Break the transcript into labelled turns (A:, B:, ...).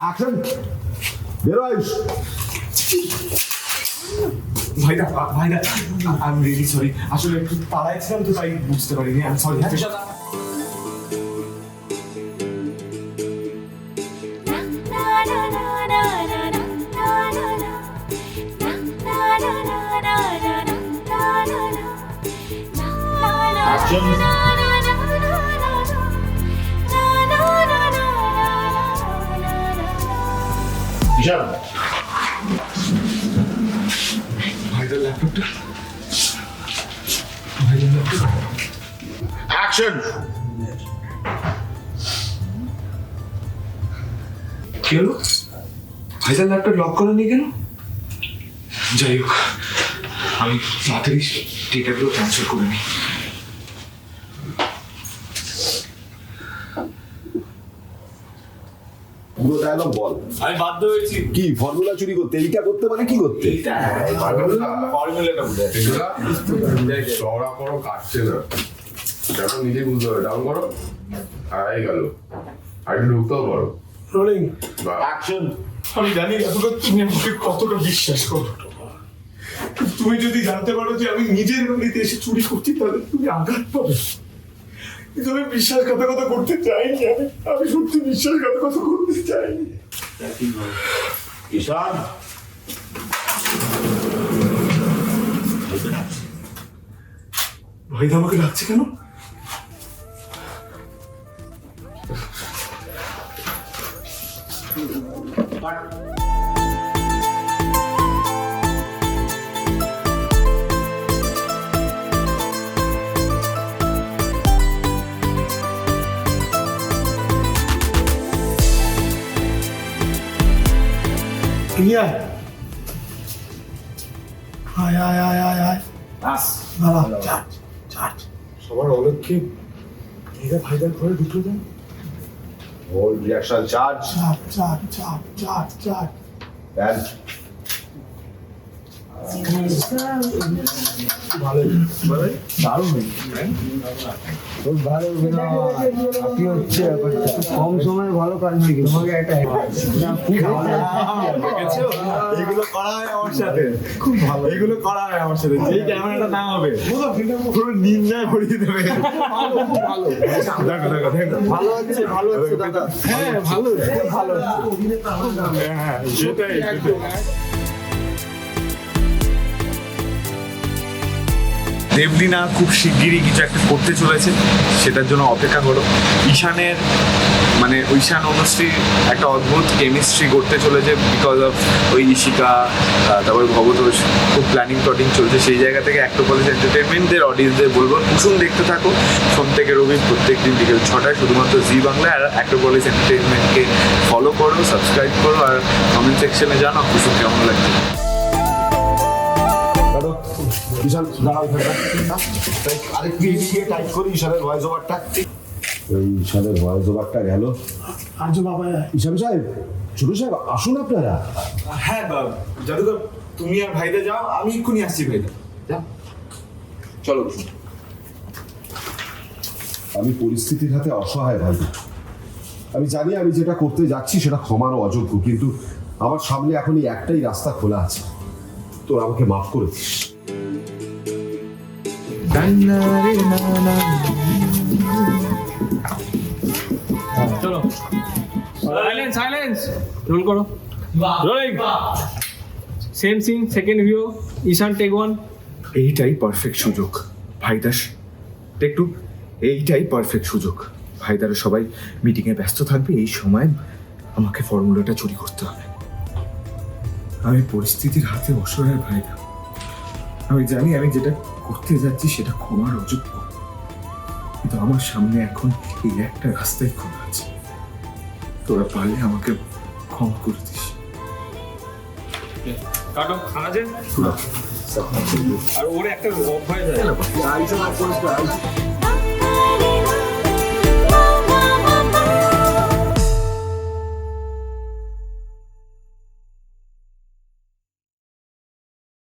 A: Action বেরো আয়ুষ।
B: ভাইদা I am really sorry, আসলে একটু তাড়ায় ছিলাম তো তাই বুঝতে পারিনি। I am sorry. হ্যাঁ
A: ঈশান
B: ভাইদার ল্যাপটপটা,
A: অ্যাকশন।
B: কি হলো? ভাইদার ল্যাপটপ লক করা নেই কেন? যাই হোক, আমি তাড়াতাড়ি টিকিটগুলো ক্যান্সেল করে নিই।
A: পুরো ডায়লগ বল।
B: আমি বাধ্য হয়েছি।
A: কি ফর্মুলা চুরি করতে? এইটা করতে মানে কি করতে?
B: ফর্মুলাটা বুঝে
C: চওড়া করো, কাটছে না কেন নিজে বুঝতে হবে। ডাউন করো, হারাই গেল। আর একটু ঢুকতেও পারো।
B: Rolling
A: action.
B: আমি জানি এতটা তুমি আমাকে কতটা বিশ্বাস করো। তুমি যদি জানতে পারো যে আমি নিজের বাড়িতে এসে চুরি করছি তাহলে তুমি আঘাত পাবে। কিন্তু আমি বিশ্বাসঘাতকতা করতে চাইনি। আমি সত্যি বিশ্বাসঘাতকতা করতে চাইনি।
A: ঈশান
B: ভাইদা আমাকে ডাকছে কেন?
D: আয় আয় আয় আয় আয় আয় দাঁড়া চার্জ চার্জ
B: সবার অলক্ষে ভাইদা ভাইদার ঘরে ঢুকলো কেন?
A: Hold reaction charge
D: charge charge charge charge charge
A: and
D: কম সময়ে ভালো কাজ হয়ে গেছে তোমাকে একটা
B: এগুলো করা হয় আমার সাথে, খুব ভালো। এগুলো করা হয় আমার সাথে। যেই ক্যামেরাটা না হবে পুরো নিন্দায় ভরিয়ে দেবে। দেখো দেখো দেখো,
D: ভালো হচ্ছে দাদা
B: হ্যাঁ ভালো ভালো, হ্যাঁ সেটাই সেটাই। দেবলীনা খুব শিগগিরই কিছু একটা করতে চলেছে, সেটার জন্য অপেক্ষা করো। ঈশানের মানে ঈশান অনুশ্রীর একটা অদ্ভুত কেমিস্ট্রি করতে চলেছে বিকজ অফ ওই ঈশিকা, তারপরে ভবতোষ, খুব প্ল্যানিং টটিং চলছে। সেই জায়গা থেকে অ্যাক্টোপলিস এন্টারটেনমেন্টদের অডিয়েন্সদের বলবো কুসুম দেখতে থাকো সোম থেকে রবি প্রত্যেক দিন বিকেল 6টায় শুধুমাত্র জি বাংলায়। আর অ্যাক্টোপলিস এন্টারটেনমেন্টকে ফলো করো, সাবস্ক্রাইব করো, আর কমেন্ট সেকশনে জানাও কুসুম কেমন লাগছে।
A: ঈশান দাঁড়াও আরেকটু এদিকে টাইপ করি ঈশানের ভয়েস ওভারটা। ওই ঈশানের ভয়েস ওভারটা গেল।
D: আজ বাবা
A: ঈশান সাহেব, ছোট সাহেব আসুন আপনারা।
B: হ্যাঁ জাদুকর, তুমি আর ভাইদা যাও, আমি এক্ষুনি আসছি। ভাইদা যাও, চলো।
A: আমি পরিস্থিতির হাতে অসহায় ভাই। আমি জানি আমি যেটা করতে যাচ্ছি সেটা ক্ষমার অযোগ্য, কিন্তু আমার সামনে এখনই একটাই রাস্তা খোলা আছে। তো আমাকে মাফ করে দিস।
E: চলো সাইলেন্স সাইলেন্স রোল করো rolling same scene second view Ishaan take one
B: এইটাই পারফেক্ট সুযোগ ভাইদাস, একটু এইটাই পারফেক্ট সুযোগ। ভাইদারা সবাই মিটিংয়ে ব্যস্ত থাকবে, এই সময় আমাকে ফর্মুলাটা চুরি করতে হবে। আমি পরিস্থিতির হাতে অসহায় ভাইদা। আমি জানি আমি যেটা করতে যাচ্ছি সেটা ক্ষমার অযোগ্য, কিন্তু আমার সামনে এখন এই একটা রাস্তাই খোলা আছে। তোরা পারলে আমাকে ক্ষমা করে দিস।
E: কাটো আছে আর ওর একটা অভ্যাস আছে